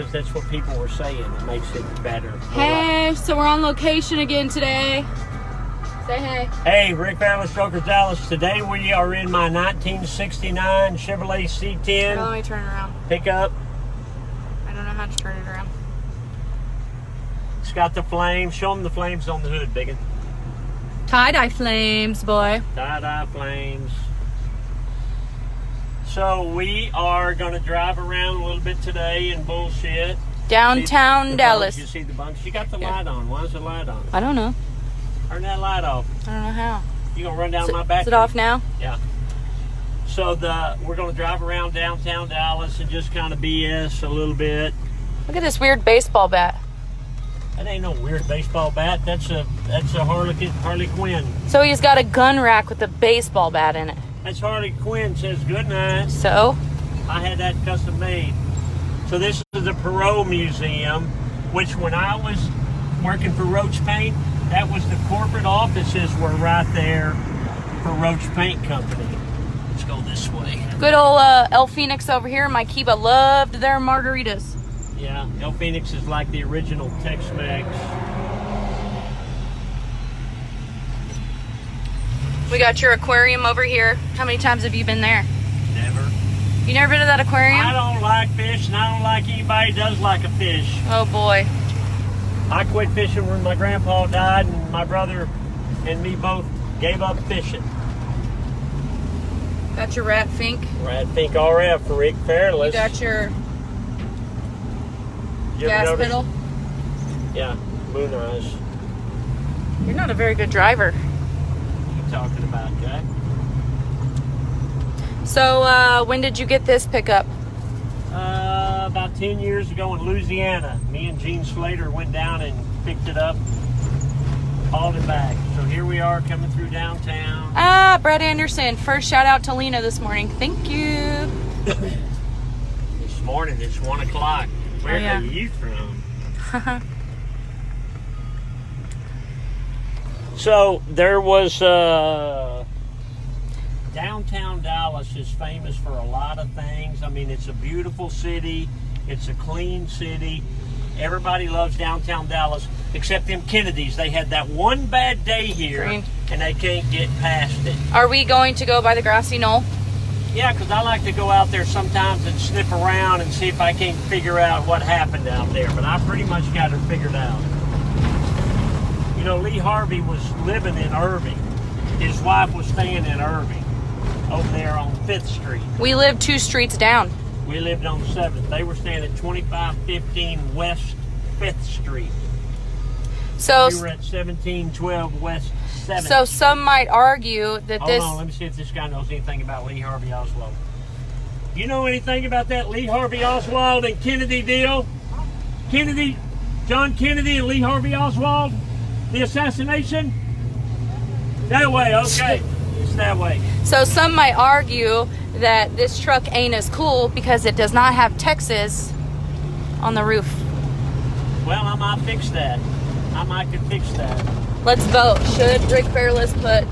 because that's what people were saying. It makes it better. Hey, so we're on location again today. Say hey. Hey, Rick Fairless, Joker Dallas. Today we are in my 1969 Chevrolet C10 Let me turn it around. pickup. I don't know how to turn it around. It's got the flames. Show them the flames on the hood, Bigun. Tie-dye flames, boy. Tie-dye flames. So we are going to drive around a little bit today and bullshit. Downtown Dallas. You see the bunks? You got the light on. Why is the light on? I don't know. Turn that light off. I don't know how. You gonna run down my back? Is it off now? Yeah. So we're gonna drive around downtown Dallas and just kind of BS a little bit. Look at this weird baseball bat. That ain't no weird baseball bat. That's a Harley Quinn. So he's got a gun rack with a baseball bat in it. That's Harley Quinn. Says good night. So? I had that custom made. So this is the Perot Museum, which when I was working for Roach Paint, that was the corporate offices were right there for Roach Paint Company. Let's go this way. Good old El Phoenix over here. My Kiba loved their margaritas. Yeah, El Phoenix is like the original Tex-Mex. We got your aquarium over here. How many times have you been there? Never. You never been to that aquarium? I don't like fish, and I don't like anybody who does like a fish. Oh boy. I quit fishing when my grandpa died, and my brother and me both gave up fishing. Got your rat fink. Rat Fink RF for Rick Fairless. You got your You ever gas notice? pedal. Yeah, moon eyes. You're not a very good driver. What are you talking about, Jack? So when did you get this pickup? About 10 years ago in Louisiana. Me and Gene Slater went down and picked it up, hauled it back. So here we are coming through downtown. Brett Anderson. First shout out to Lena this morning. Thank you. This morning it's 1 o'clock. Where are you from? So there was downtown Dallas is famous for a lot of things. I mean, it's a beautiful city. It's a clean city. Everybody loves downtown Dallas, except them Kennedys. They had that one bad day here, Green. and they can't get past it. Are we going to go by the grassy knoll? Yeah, because I like to go out there sometimes and sniff around and see if I can figure out what happened out there. But I pretty much got it figured out. You know, Lee Harvey was living in Irving. His wife was staying in Irving, over there on 5th Street. We live 2 streets down. We lived on 7th. They were staying at 2515 West 5th Street. So We were at 1712 West 7th. So some might argue that Hold this... on, let me see if this guy knows anything about Lee Harvey Oswald. You know anything about that Lee Harvey Oswald and Kennedy deal? Kennedy, John Kennedy and Lee Harvey Oswald? The assassination? That way, okay. It's that way. So some might argue that this truck ain't as cool because it does not have Texas on the roof. Well, I might fix that. I might could fix that. Let's vote. Should Rick Fairless put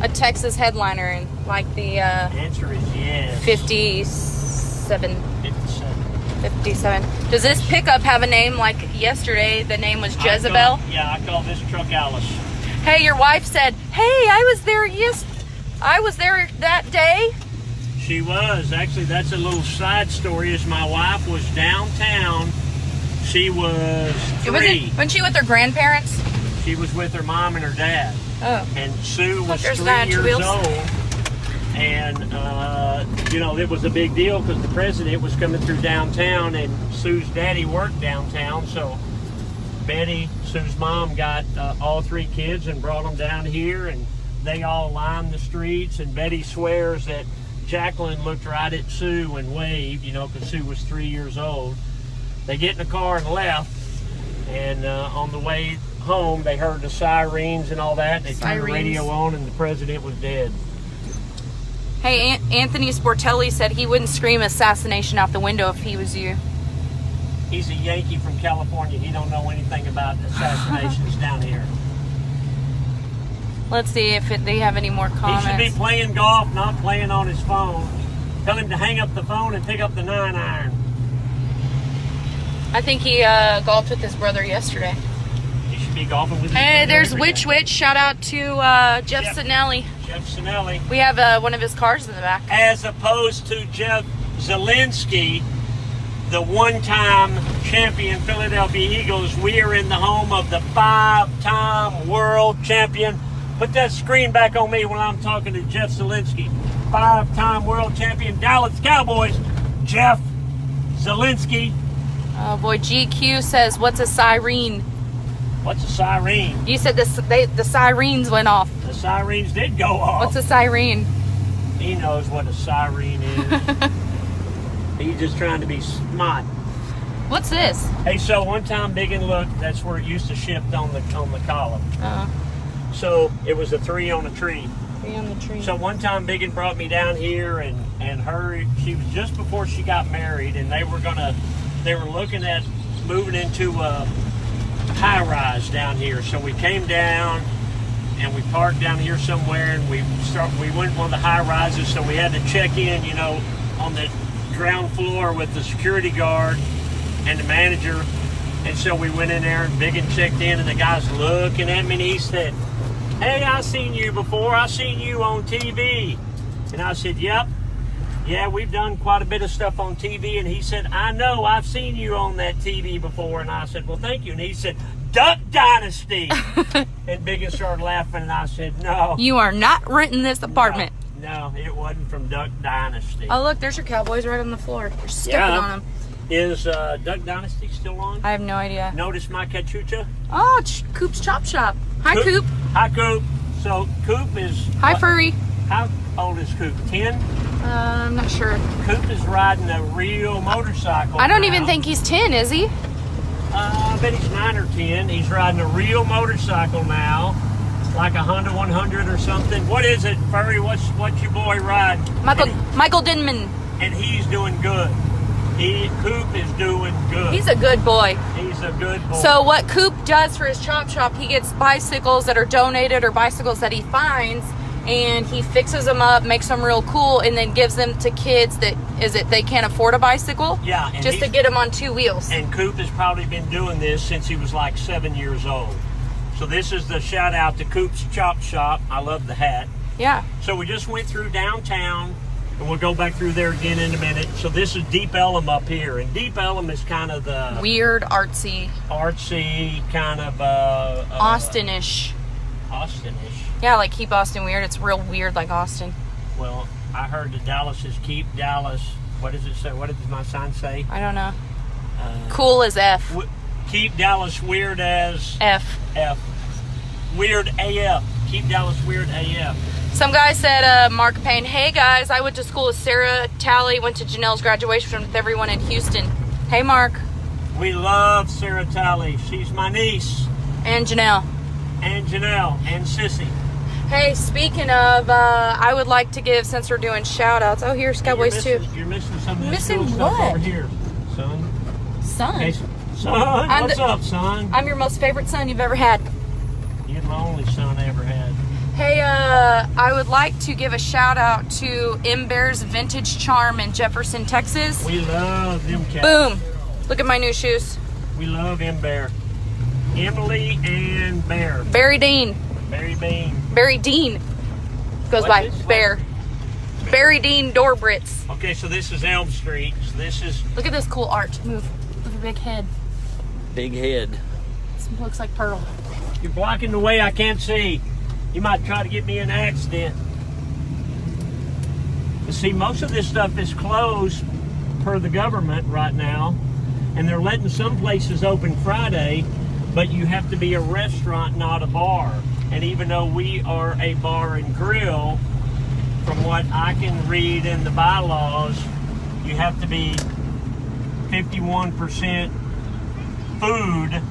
a Texas headliner in, like the Answer is yes. 57? 57. 57. Does this pickup have a name like yesterday? The name was Jezebel? I call this truck Alice. Hey, your wife said, hey, I was there that day. She was. Actually, that's a little side story. Is my wife was downtown. She was 3. Wasn't she with her grandparents? She was with her mom and her dad. Oh. And Sue was There's 3 nine years wheels. old. And, you know, it was a big deal because the president was coming through downtown and Sue's daddy worked downtown. So Betty, Sue's mom, got all 3 kids and brought them down here. And they all lined the streets. And Betty swears that Jacqueline looked right at Sue and waved, you know, because Sue was 3 years old. They get in the car and left. And on the way home, they heard the sirens and all that. They turned the radio on, and the president was dead. Hey, Anthony Sportelli said he wouldn't scream assassination out the window if he was you. He's a Yankee from California. He don't know anything about assassinations down here. Let's see if they have any more comments. He should be playing golf, not playing on his phone. Tell him to hang up the phone and pick up the 9-iron. I think he golfed with his brother yesterday. He should be golfing with his Hey, brother there's every day. Witch. Shout out to Jeff Sinelli. Jeff Sinelli. We have one of his cars in the back. As opposed to Jeff Zielinski, the one-time champion Philadelphia Eagles. We are in the home of the 5-time world champion. Put that screen back on me when I'm talking to Jeff Zielinski. 5-time world champion Dallas Cowboys, Jeff Zielinski. Oh boy, GQ says, "What's a siren?" What's a siren? You said the sirens went off. The sirens did go off. What's a siren? He knows what a siren is. He's just trying to be smart. What's this? Hey, so one time, Bigun looked. That's where it used to shift on the column. Uh, So it was a 3 on a tree. Tree on the tree. So one time Bigun brought me down here and her, she was just before she got married, and they were looking at moving into a high rise down here. So we came down and we parked down here somewhere, and we went one of the high rises, so we had to check in, on the ground floor with the security guard and the manager. And so we went in there and Bigun checked in, and the guy's looking at me and he said, "Hey, I seen you before. I seen you on TV." And I said, "Yep. Yeah, we've done quite a bit of stuff on TV." And he said, "I know, I've seen you on that TV before." And I said, "Well, thank you." And he said, "Duck Dynasty." And Bigun started laughing, and I said, "No. You are not renting this apartment. No, it wasn't from Duck Dynasty." Oh, look, there's your Cowboys right on the floor. You're stepping Yeah. on them. Is Duck Dynasty still on? I have no idea. Notice my cachucha? Oh, Coop's Chop Shop. Hi, Coop. Hi, Coop. So, Coop is... Hi, Furry. How old is Coop? 10? I'm not sure. Coop is riding a real motorcycle. I don't now. even think he's 10, is he? I bet he's 9 or 10. He's riding a real motorcycle now, like a Honda 100 or something. What is it, Furry? What's your boy riding? Michael Denman. And he's doing good. Coop is doing good. He's a good boy. He's a good boy. So what Coop does for his chop shop, he gets bicycles that are donated or bicycles that he finds, and he fixes them up, makes them real cool, and then gives them to kids that they can't afford a bicycle. Yeah, and just to get them on 2 wheels. And Coop has probably been doing this since he was like 7 years old. So this is the shout out to Coop's Chop Shop. I love the hat. Yeah. So we just went through downtown, and we'll go back through there again in a minute. So this is Deep Ellum up here, and Deep Ellum is kind of the Weird, artsy kind of Austin-ish. Austin-ish. Yeah, like Keep Austin Weird. It's real weird like Austin. Well, I heard the Dallas is Keep Dallas. What does it say? What does my sign say? I don't know. Cool as F. Keep Dallas weird as F. Weird AF. Keep Dallas weird AF. Some guy said, Mark Payne, "Hey guys, I went to school with Sarah Talley, went to Janelle's graduation with everyone in Houston." Hey Mark. We love Sarah Talley. She's my niece. And Janelle. And Janelle. And Sissy. Hey, speaking of, I would like to give, since we're doing shout outs. Oh, here's Cowboys too. You're missing some of this Missing cool stuff what? over here, son. Son. Hey, son, what's up, son? I'm your most favorite son you've ever had. You're the only son I ever had. Hey, I would like to give a shout out to M Bear's Vintage Charm in Jefferson, Texas. We love them cats. Boom. Look at my new shoes. We love M Bear. Emily and Bear. Barry Dean. Barry Bean. Barry Dean. Goes What by is this? Bear. Barry Dean door Brits. Okay, so this is Elm Street. So this is Look at this cool art. Move. Look at the big head. Big Head. This looks like Pearl. You're blocking the way. I can't see. You might try to get me in an accident. But see, most of this stuff is closed per the government right now, and they're letting some places open Friday, but you have to be a restaurant, not a bar. And even though we are a bar and grill, from what I can read in the bylaws, you have to be 51% food,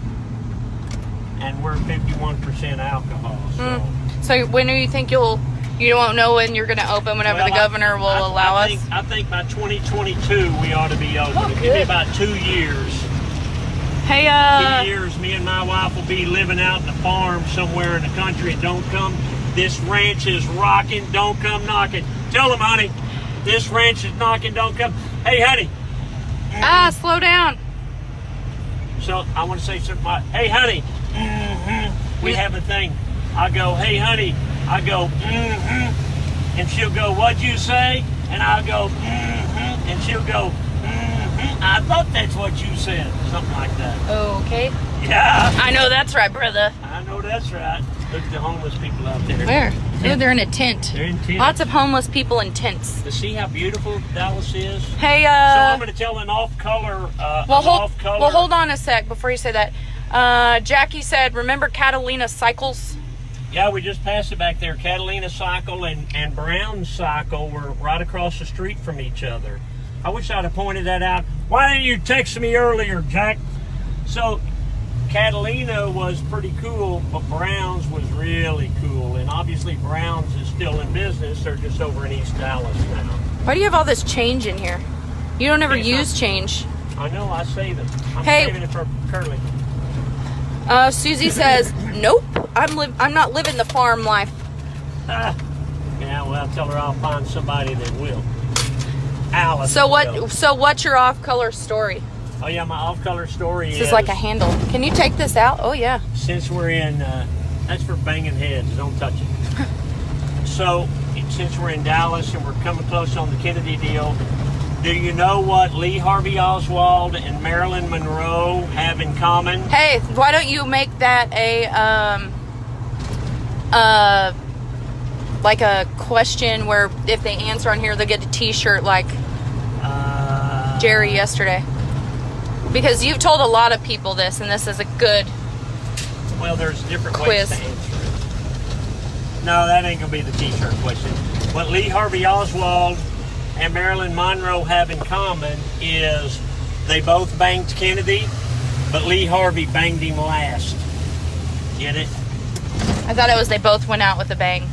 and we're 51% alcohol. So when do you think you won't know when you're going to open, whenever the governor will allow us? I think by 2022 we ought to be open. It'll be about 2 years. Hey, 2 years, me and my wife will be living out in a farm somewhere in the country. Don't come. This ranch is rocking. Don't come knocking. Tell them, honey, this ranch is knocking. Don't come. Hey, honey. slow down. So I want to say something like, hey, honey, we have a thing. I go, hey, honey. I go, and she'll go, what'd you say? And I'll go, and she'll go, I thought that's what you said. Something like that. Okay. Yeah. I know that's right, brother. I know that's right. Look at the homeless people out there. Where? Oh, they're in a tent. They're in tents. Lots of homeless people in tents. To see how beautiful Dallas is. Hey, so I'm going to tell an off-color. Well, hold on a sec before you say that. Jackie said, remember Catalina Cycles? Yeah, we just passed it back there. Catalina Cycle and Brown Cycle were right across the street from each other. I wish I'd have pointed that out. Why didn't you text me earlier, Jack? So, Catalina was pretty cool, but Brown's was really cool. And obviously Brown's is still in business. They're just over in East Dallas now. Why do you have all this change in here? You don't ever It's use not- change. I know, I save it. I'm Hey. saving it for Curly. Susie says, nope, I'm not living the farm life. Yeah, well, tell her I'll find somebody that will. Alice. So will. what's your off-color story? Oh yeah, my off-color story This is like a handle. Can you take this out? Oh yeah. Since we're in, that's for banging heads. Don't touch it. So, since we're in Dallas and we're coming close on the Kennedy deal, do you know what Lee Harvey Oswald and Marilyn Monroe have in common? Hey, why don't you make that like a question where if they answer on here, they'll get a T-shirt like Jerry yesterday. Because you've told a lot of people this, and this is a good Well, there's different quiz. ways to answer it. No, that ain't gonna be the T-shirt question. What Lee Harvey Oswald and Marilyn Monroe have in common is they both banged Kennedy, but Lee Harvey banged him last. Get it? I thought it was they both went out with a bang.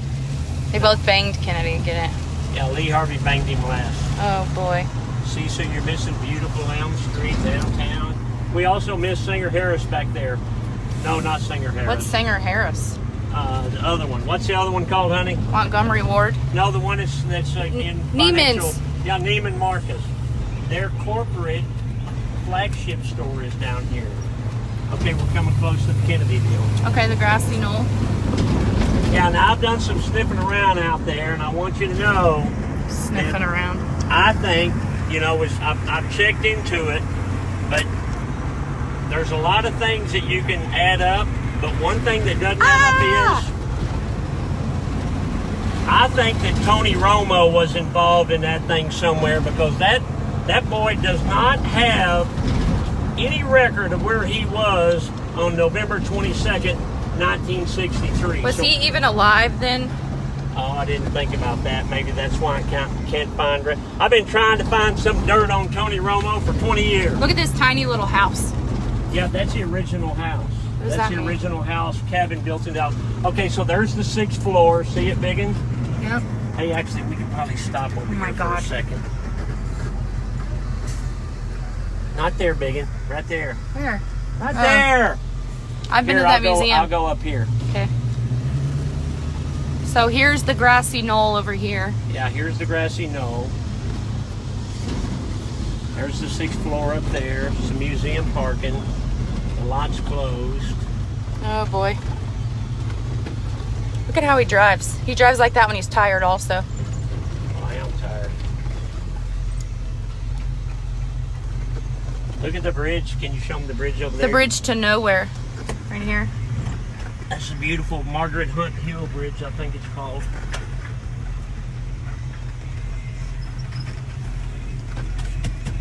They both banged Kennedy. Get it? Yeah, Lee Harvey banged him last. Oh boy. See, so you're missing beautiful Elm Street downtown. We also missed Singer Harris back there. No, not Singer Harris. What's Singer Harris? The other one? What's the other one called, honey? Montgomery Ward. No, the one that's in Neiman's. financial- Yeah, Neiman Marcus. Their corporate flagship store is down here. Okay, we're coming close to the Kennedy deal. Okay, the grassy knoll. Yeah, now I've done some sniffing around out there, and I want you to know, Sniffing And- around. I think, I've checked into it, but there's a lot of things that you can add up, but one thing that doesn't add up is, I think that Tony Romo was involved in that thing somewhere, because that boy does not have any record of where he was on November 22nd, 1963. Was he even alive then? Oh, I didn't think about that. Maybe that's why I can't find. I've been trying to find some dirt on Tony Romo for 20 years. Look at this tiny little house. Yeah, that's the original house. What does That's that the mean? original house, cabin built in Dallas. Okay, so there's the 6th floor. See it, Bigun? Yep. Hey, actually, we could probably stop over Oh my here God. for a second. Not there, Bigun. Right there. Where? Right there. I've been Here, to that I'll museum. go up here. Okay. So here's the grassy knoll over here. Yeah, here's the grassy knoll. There's the 6th floor up there. Some museum parking. The lot's closed. Oh boy. Look at how he drives. He drives like that when he's tired also. Oh, I am tired. Look at the bridge. Can you show them the bridge over there? The bridge to nowhere. Right here. That's a beautiful Margaret Hunt Hill Bridge, I think it's called.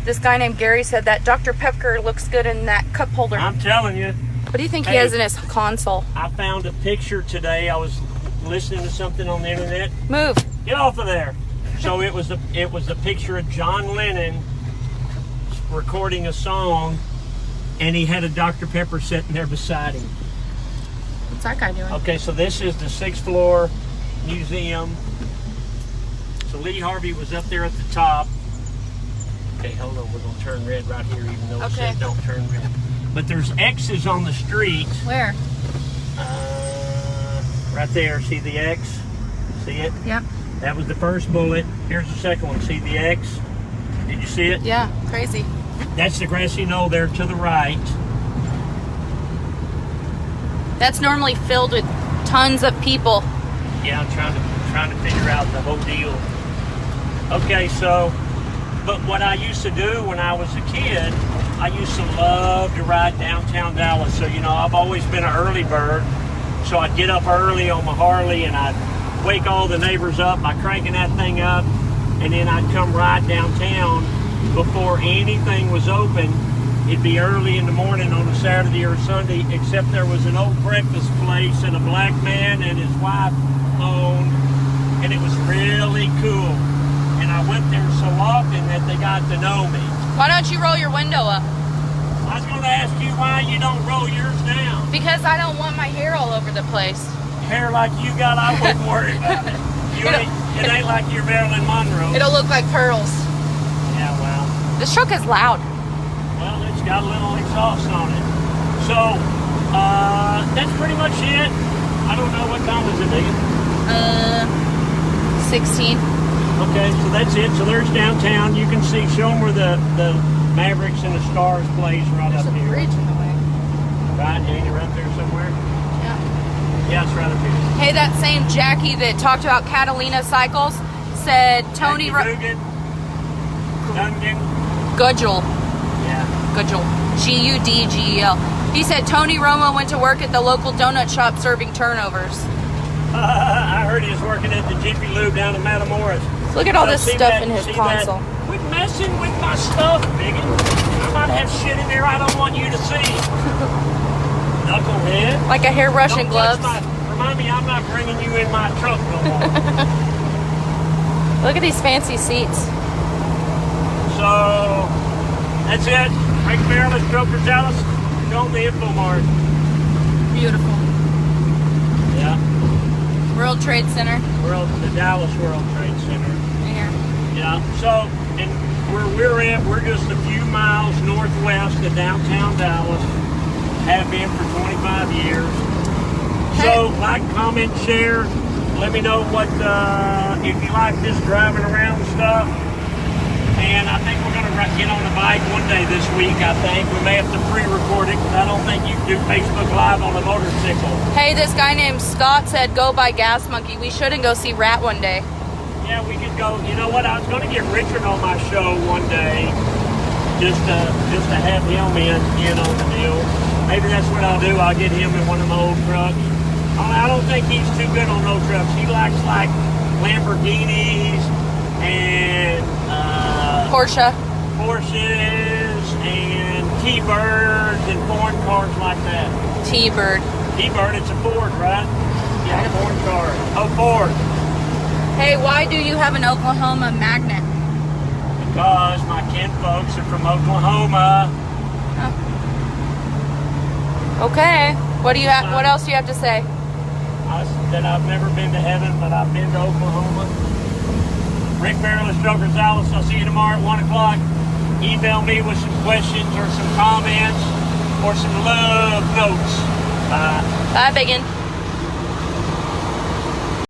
This guy named Gary said that Dr. Pepper looks good in that cup holder. I'm telling you, What do you think he Hey. has in his console? I found a picture today. I was listening to something on the internet. Move. Get off of there. So it was a picture of John Lennon recording a song, and he had a Dr. Pepper sitting there beside him. What's that guy doing? Okay, so this is the 6th floor museum. So Lee Harvey was up there at the top. Okay, hold on, we're gonna turn red right here, even though it Okay. says don't turn red. But there's X's on the street. Where? Right there, see the X? See it? Yep. That was the first bullet. Here's the second one, see the X? Did you see it? Yeah, crazy. That's the grassy knoll there to the right. That's normally filled with tons of people. Yeah, I'm trying to figure out the whole deal. Okay, so, but what I used to do when I was a kid, I used to love to ride downtown Dallas. So, you know, I've always been an early bird. So I'd get up early on my Harley and I'd wake all the neighbors up by cranking that thing up. And then I'd come ride downtown before anything was open. It'd be early in the morning on a Saturday or Sunday, except there was an old breakfast place that a black man and his wife owned, and it was really cool. And I went there so often that they got to know me. Why don't you roll your window up? I was going to ask you why you don't roll yours down. Because I don't want my hair all over the place. Hair like you got, I wouldn't worry about it. It ain't like you're Marilyn Monroe. It'll look like pearls. Yeah, well. This truck is loud. Well, it's got a little exhaust on it. So, that's pretty much it. I don't know what time is it, Megan? 16. Okay, so that's it. So there's downtown. You can see, show them where the Mavericks and the Stars plays right There's up a here. bridge in the way. Right, ain't it right there somewhere? Yeah. Yeah, it's right up here. Hey, that same Jackie that talked about Catalina cycles said Tony Bigun. Gudgel. Yeah. Gudgel. Gudgel. He said Tony Romo went to work at the local donut shop serving turnovers. I heard he was working at the Jiffy Lube down in Matamoras. Look at all this See stuff that- in his see console. that? Quit messing with my stuff, Bigun. I might have shit in there I don't want you to see. Knucklehead. Like a hairbrush Don't and gloves. Remind me, I'm not bringing you in my truck no more. Look at these fancy seats. So, that's it. Rick Fairless, Joker Dallas. Go on the info mark. Beautiful. Yeah. World Trade Center. The Dallas World Trade Center. Here. Yeah. So, and where we're at, we're just a few miles northwest of downtown Dallas. Have been for 25 years. So, like, comment, share. Let me know what, if you like this driving around and stuff. And I think we're going to get on the bike one day this week, I think. We may have to pre-record it because I don't think you can do Facebook Live on a motorcycle. Hey, this guy named Scott said go buy Gas Monkey. We shouldn't go see Rat one day. Yeah, we could go. You know what? I was going to get Richard on my show one day just to have him in on the deal. Maybe that's what I'll do. I'll get him in one of my old trucks. I don't think he's too good on old trucks. He likes like Lamborghinis and Porsches and T-Birds and foreign cars like that. T-Bird. T-Bird, it's a Ford, right? Yeah, foreign car. Oh, Ford. Hey, why do you have an Oklahoma magnet? Because my kin folks are from Oklahoma. Oh. Okay. What do you have? What else do you have to say? That I've never been to heaven, but I've been to Oklahoma. Rick Fairless, Joker Dallas. I'll see you tomorrow at 1 o'clock. Email me with some questions or some comments or some love notes. Bye. Bye, Bigun.